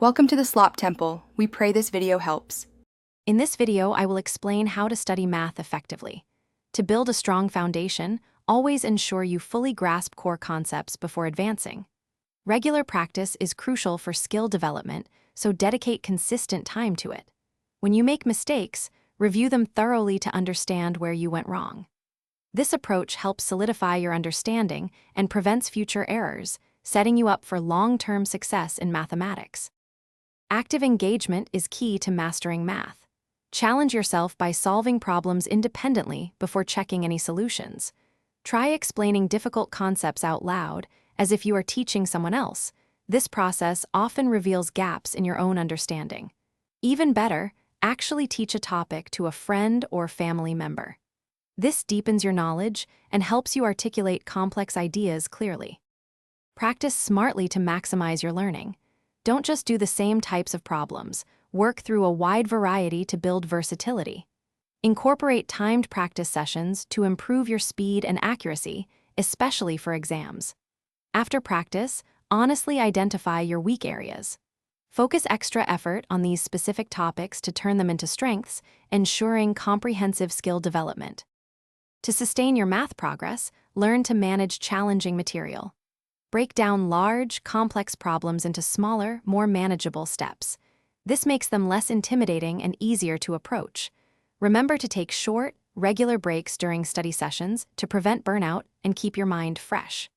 Welcome to the Slop Temple. We pray this video helps. In this video, I will explain how to study math effectively. To build a strong foundation, always ensure you fully grasp core concepts before advancing. Regular practice is crucial for skill development, so dedicate consistent time to it. When you make mistakes, review them thoroughly to understand where you went wrong. This approach helps solidify your understanding and prevents future errors, setting you up for long-term success in mathematics. Active engagement is key to mastering math. Challenge yourself by solving problems independently before checking any solutions. Try explaining difficult concepts out loud, as if you are teaching someone else. This process often reveals gaps in your own understanding. Even better, actually teach a topic to a friend or family member. This deepens your knowledge and helps you articulate complex ideas clearly. Practice smartly to maximize your learning. Don't just do the same types of problems. Work through a wide variety to build versatility. Incorporate timed practice sessions to improve your speed and accuracy, especially for exams. After practice, honestly identify your weak areas. Focus extra effort on these specific topics to turn them into strengths, ensuring comprehensive skill development. To sustain your math progress, learn to manage challenging material. Break down large, complex problems into smaller, more manageable steps. This makes them less intimidating and easier to approach. Remember to take short, regular breaks during study sessions to prevent burnout and keep your mind fresh.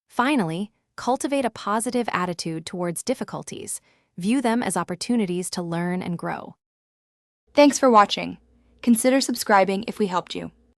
Finally, cultivate a positive attitude towards difficulties. View them as opportunities to learn and grow. Thanks for watching. Consider subscribing if we helped you.